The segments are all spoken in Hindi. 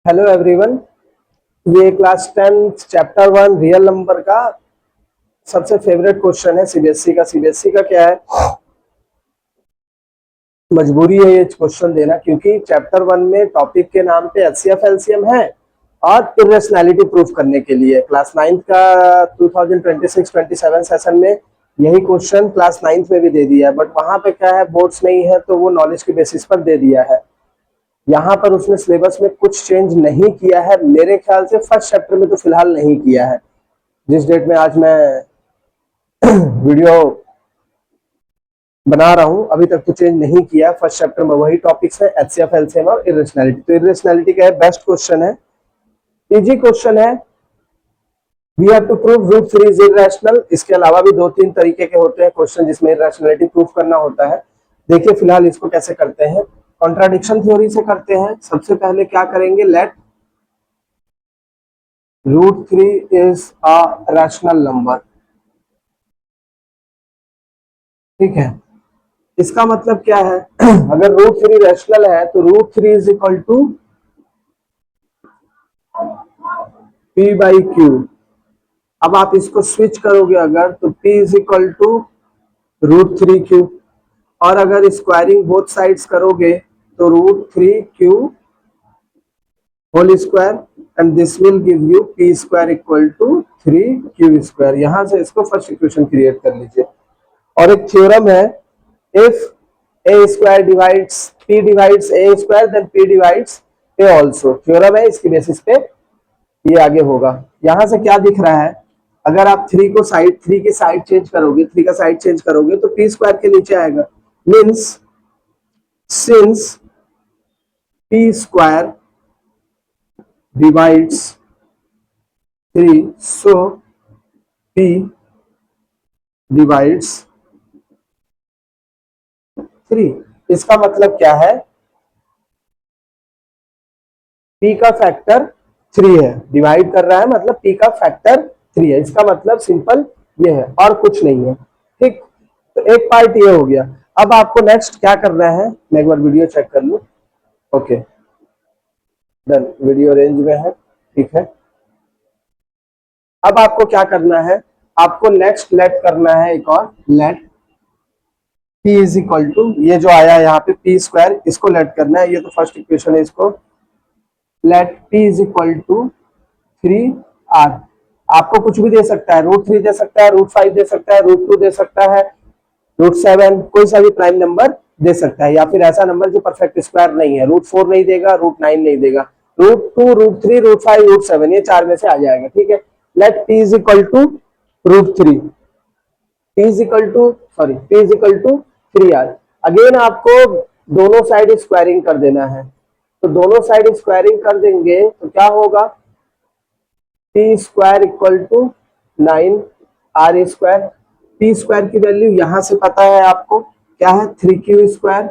Hello everyone. ये क्लास 10 चैप्टर 1 रियल नंबर का सबसे फेवरेट क्वेश्चन है सीबीएसई का। सीबीएसई का क्या है, मजबूरी है ये क्वेश्चन देना, क्योंकि चैप्टर 1 में टॉपिक के नाम पे एचसीएफ एलसीएम है और इरेशनैलिटी प्रूफ करने के लिए क्लास 9 का 2026-27 सेशन में यही क्वेश्चन क्लास 9 में भी दे दिया है। बट वहां पे क्या है, बोर्ड्स नहीं है तो वो नॉलेज के बेसिस पर दे दिया है। यहाँ पर उसने सिलेबस में कुछ चेंज नहीं किया है मेरे ख्याल से, फर्स्ट चैप्टर में तो फिलहाल नहीं किया है। जिस डेट में आज मैं वीडियो बना रहा हूं अभी तक तो चेंज नहीं किया। फर्स्ट चैप्टर में वही टॉपिक्स है, एचसीएफ एलसीएम और इरेशनैलिटी। तो इरेशनैलिटी का है, बेस्ट क्वेश्चन है, इजी क्वेश्चन है। We have to prove root 3 is irrational. इसके अलावा भी 2-3 तरीके के होते हैं क्वेश्चन जिसमें इरेशनैलिटी प्रूफ करना होता है। देखिए फिलहाल इसको कैसे करते हैं, कॉन्ट्राडिक्शन थ्योरी से करते हैं। सबसे पहले क्या करेंगे, let root 3 is a rational number. ठीक है, इसका मतलब क्या है अगर रूट 3 रैशनल है तो root 3 is equal to p by q. अब आप इसको स्विच करोगे अगर, तो p is equal to root 3 q, और अगर स्क्वायरिंग बोथ साइड्स करोगे तो root 3 q whole square, and this will give you p square equal to 3 q square. यहां से इसको फर्स्ट इक्वेशन क्रिएट कर लीजिए। और एक थ्योरम है, if a square divides p divides a square then p divides a also. Theorem है, इसकी बेसिस पे ये आगे होगा। यहां से क्या दिख रहा है, अगर आप 3 की साइड चेंज करोगे, 3 का साइड चेंज करोगे तो p स्क्वायर के नीचे आएगा। Means since p square divides 3 सो p डिवाइड्स 3। इसका मतलब क्या है, p का फैक्टर 3 है, डिवाइड कर रहा है मतलब p का फैक्टर 3 है। इसका मतलब सिंपल ये है और कुछ नहीं है। ठीक, तो एक पार्ट ये हो गया। अब आपको नेक्स्ट क्या करना है, मैं एक बार वीडियो चेक कर लूं। ओके डन, वीडियो रेंज में है, ठीक है। अब आपको क्या करना है, आपको नेक्स्ट लेट करना है, एक और let p is equal to, ये जो आया यहाँ पे p स्क्वायर, इसको लेट करना है। ये तो फर्स्ट इक्वेशन है, इसको let p is equal to 3r। आपको कुछ भी दे सकता है, रूट 3 दे सकता है, रूट 5 दे सकता है, रूट 2 दे सकता है, रूट 7, कोई सा भी प्राइम नंबर दे सकता है, या फिर ऐसा नंबर जो परफेक्ट स्क्वायर नहीं है। रूट 4 नहीं देगा, रूट 9 नहीं देगा, रूट 2, रूट 3, रूट 5, रूट 7, ये 4 में से आ जाएगा। ठीक है, let p is equal to root 3, p is equal to p is equal to 3r। Again आपको दोनों साइड स्क्वायरिंग कर देना है, तो दोनों साइड स्क्वायरिंग कर देंगे तो क्या होगा, p square equal to 9r square. p square की वैल्यू यहां से पता है आपको, क्या है, 3q square,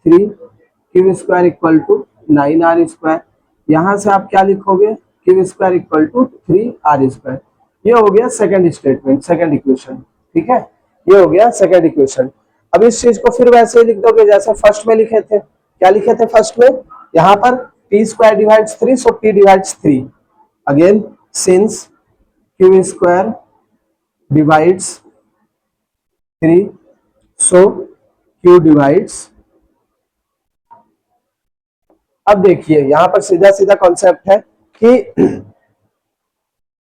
3q square equal to 9r square. यहां से आप क्या लिखोगे, q square equal to 3r square. ये हो गया सेकंड स्टेटमेंट, सेकंड इक्वेशन। ठीक है, ये हो गया सेकंड इक्वेशन। अब इस चीज को फिर वैसे ही लिख दोगे जैसे फर्स्ट में लिखे थे। क्या लिखे थे फर्स्ट में, यहाँ पर p स्क्वायर डिवाइड्स 3, सो p divides 3। Again since q square divides 3 so q divides। अब देखिए यहां पर सीधा सीधा कॉन्सेप्ट है कि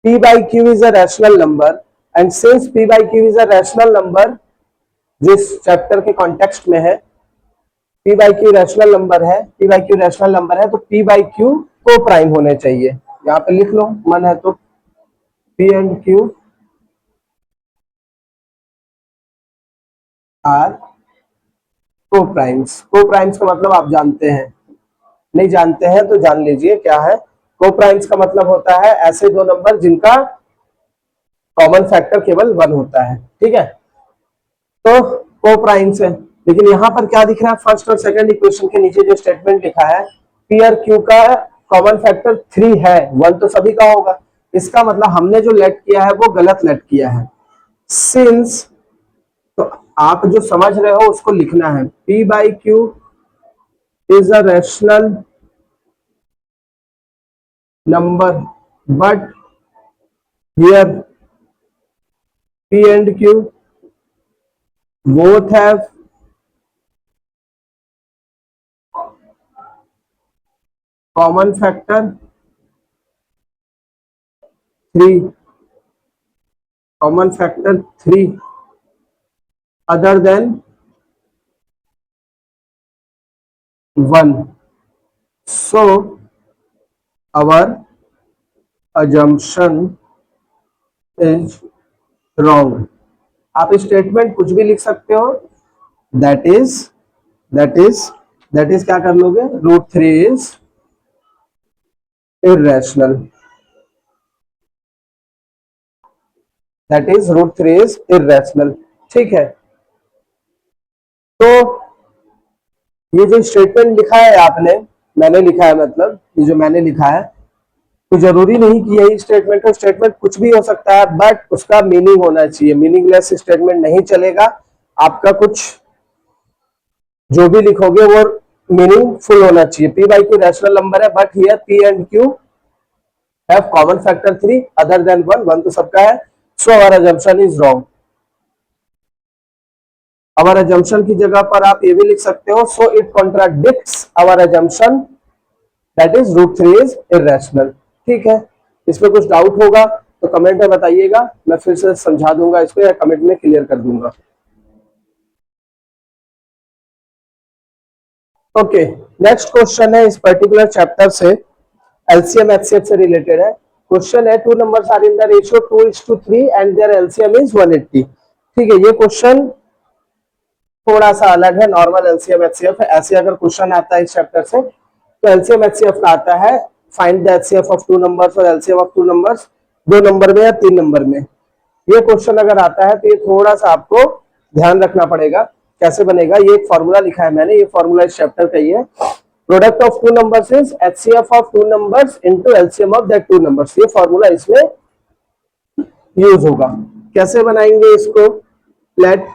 p by q is a rational number, and since p by q is a rational number, जिस चैप्टर के कॉन्टेक्स्ट में है, p by q rational number है, p by q rational number है, तो p by q को प्राइम होने चाहिए। यहां पे लिख लो मन है तो, p and q आर को प्राइम्स। को प्राइम्स का मतलब आप जानते हैं, नहीं जानते हैं तो जान लीजिए क्या है। को प्राइम्स का मतलब होता है ऐसे दो नंबर जिनका कॉमन फैक्टर केवल 1 होता है। ठीक है, तो को प्राइम्स है। लेकिन यहां पर क्या दिख रहा है, फर्स्ट और सेकंड इक्वेशन के नीचे जो स्टेटमेंट लिखा है, पी और क्यू का कॉमन फैक्टर 3 है, 1 तो सभी का होगा। इसका मतलब हमने जो लेट किया है वो गलत लेट किया है। सिंस, तो आप जो समझ रहे हो उसको लिखना है, p by Q is a rational number, but here P and Q both have common factor 3, common factor 3 other than 1. So our assumption is wrong. आप स्टेटमेंट कुछ भी लिख सकते हो, that is that is that is क्या कर लोगे, √3 is irrational, that is √3 is irrational. ठीक है, तो ये जो स्टेटमेंट लिखा है आपने, मैंने लिखा है, मतलब ये जो मैंने लिखा है, तो जरूरी नहीं कि यही स्टेटमेंट हो, स्टेटमेंट कुछ भी हो सकता है, बट उसका मीनिंग होना चाहिए। मीनिंगलेस स्टेटमेंट नहीं चलेगा, आपका कुछ जो भी लिखोगे वो मीनिंगफुल होना चाहिए। P by Q rational number है, but here P and Q have common factor 3 other than 1, 1 तो सबका है, so our assumption is wrong. Our assumption की जगह पर आप ये भी लिख सकते हो, so it contradicts our assumption that is √3 is irrational. ठीक है, इसमें कुछ डाउट होगा तो कमेंट में बताइएगा, मैं फिर से समझा दूंगा इसको या कमेंट में क्लियर कर दूंगा। ओके, नेक्स्ट क्वेश्चन है इस पर्टिकुलर चैप्टर से, एलसीएम एचसीएफ से रिलेटेड है। क्वेश्चन है 2 numbers are in the ratio 2:3 and their LCM is 180। ठीक है, ये क्वेश्चन थोड़ा सा अलग है, नॉर्मल एलसीएम एचसीएफ है। ऐसे अगर क्वेश्चन आता है इस चैप्टर से, तो एलसीएम एचसीएफ का आता है find the HCF of 2 numbers और एलसीएम ऑफ 2 numbers, 2 नंबर में या 3 नंबर में। ये क्वेश्चन अगर आता है तो ये थोड़ा सा आपको ध्यान रखना पड़ेगा। कैसे बनेगा, ये एक फॉर्मूला लिखा है मैंने, ये फॉर्मूला इस चैप्टर का ही है। Product of 2 numbers is HCF of 2 numbers into LCM of that 2 numbers। ये फॉर्मूला इसमें यूज होगा। कैसे बनाएंगे इसको, let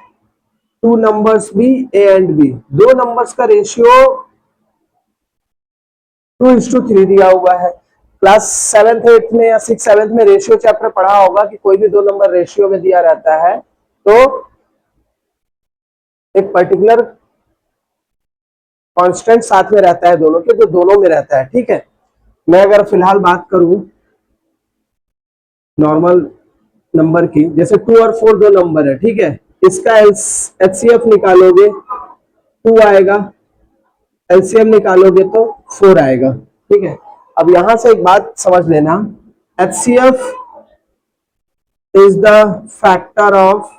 2 numbers be a and b, दो नंबर्स का रेशियो 2:3 दिया हुआ है। क्लास 7th 8th में या 6th 7th में रेशियो चैप्टर पढ़ा होगा कि कोई भी दो नंबर रेशियो में दिया रहता है तो एक पर्टिकुलर कांस्टेंट साथ में रहता है दोनों के, तो दोनों में रहता है। ठीक है, मैं अगर फिलहाल बात करूं नॉर्मल नंबर की, जैसे 2 और 4 दो नंबर है, ठीक है, इसका एचसीएफ निकालोगे 2 आएगा, एलसीएम निकालोगे तो 4 आएगा। ठीक है, अब यहां से एक बात समझ लेना, HCF is the factor of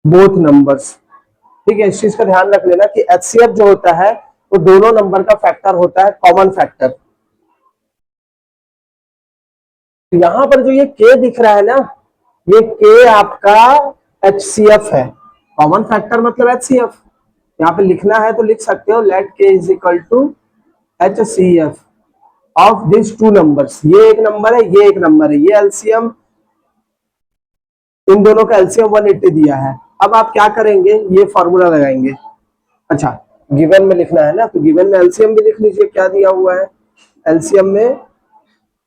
both numbers. ठीक है, इस चीज का ध्यान रख लेना कि एचसीएफ जो होता है वो दोनों नंबर का फैक्टर होता है, कॉमन फैक्टर। यहां पर जो ये के दिख रहा है ना, ये के आपका एचसीएफ है, कॉमन फैक्टर मतलब एचसीएफ। यहाँ पे लिखना है तो लिख सकते हो, let k is equal to HCF of this 2 numbers। ये एक नंबर है, ये एक नंबर है, ये एलसीएम, इन दोनों का एलसीएम 180 दिया है। अब आप क्या करेंगे, ये फॉर्मूला लगाएंगे। अच्छा, गिवन में लिखना है ना, तो गिवन में एलसीएम भी लिख लीजिए, क्या दिया हुआ है, एलसीएम में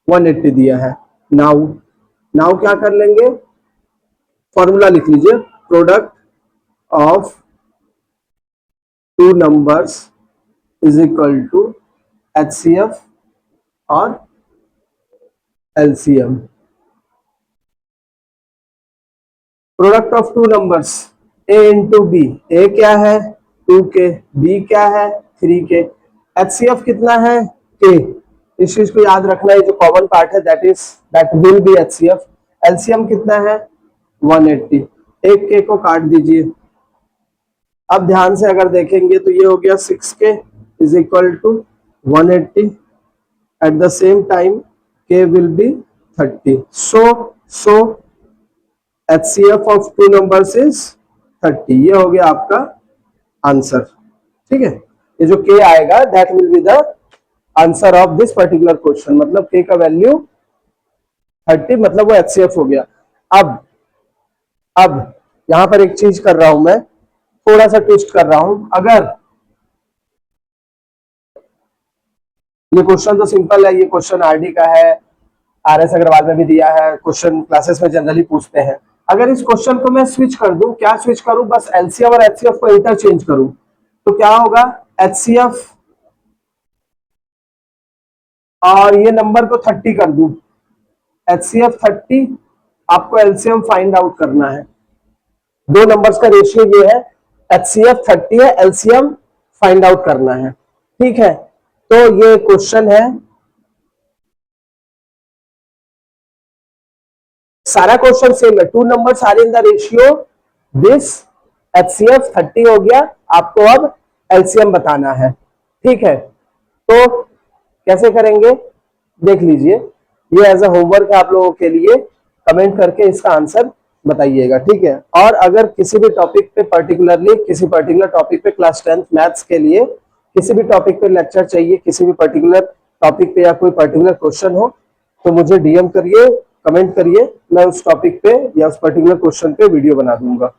180 दिया है। नाउ नाउ क्या कर लेंगे, फॉर्मूला लिख लीजिए, product of 2 numbers is equal to HCF और LCM. Product of 2 numbers A into B, A क्या है 2k, बी क्या है 3k, एचसीएफ कितना है k। इस चीज को याद रखना है, जो कॉमन पार्ट है that will be HCF. LCM कितना है 180, एक k को काट दीजिए। अब ध्यान से अगर देखेंगे तो ये हो गया 6k is equal to 180, at the same time k will be 30, so HCF of 2 numbers is 30। ये हो गया आपका आंसर। ठीक है, ये जो k आएगा that will be the answer of this particular question, मतलब k का वैल्यू 30, मतलब वो HCF हो गया। अब यहां पर एक चीज कर रहा हूं मैं, थोड़ा सा ट्विस्ट कर रहा हूं। अगर ये क्वेश्चन तो सिंपल है, ये क्वेश्चन आरडी का है, आरएस अग्रवाल में भी दिया है, क्वेश्चन क्लासेस में जनरली पूछते हैं। अगर इस क्वेश्चन को मैं स्विच कर दूं, क्या स्विच करूं, बस एलसीएम और एचसीएफ को इंटरचेंज करूं, तो क्या होगा, एचसीएफ और ये नंबर को 30 कर दूं, एचसीएफ 30, आपको एलसीएम फाइंड आउट करना है। दो नंबर्स का रेशियो ये है, एचसीएफ 30 है, एलसीएम फाइंड आउट करना है। ठीक है, तो ये क्वेश्चन है, सारा क्वेश्चन सेम है, 2 numbers are in the ratio this, HCF 30 हो गया, आपको अब एलसीएम बताना है। ठीक है, तो कैसे करेंगे देख लीजिए, ये एज अ होमवर्क है आप लोगों के लिए, कमेंट करके इसका आंसर बताइएगा। ठीक है, और अगर किसी भी टॉपिक पे पर्टिकुलरली, किसी पर्टिकुलर टॉपिक पे क्लास 10th मैथ्स के लिए किसी भी टॉपिक पे लेक्चर चाहिए, किसी भी पर्टिकुलर टॉपिक पे या कोई पर्टिकुलर क्वेश्चन हो, तो मुझे डीएम करिए, कमेंट करिए, मैं उस टॉपिक पे या उस पर्टिकुलर क्वेश्चन पे वीडियो बना दूंगा।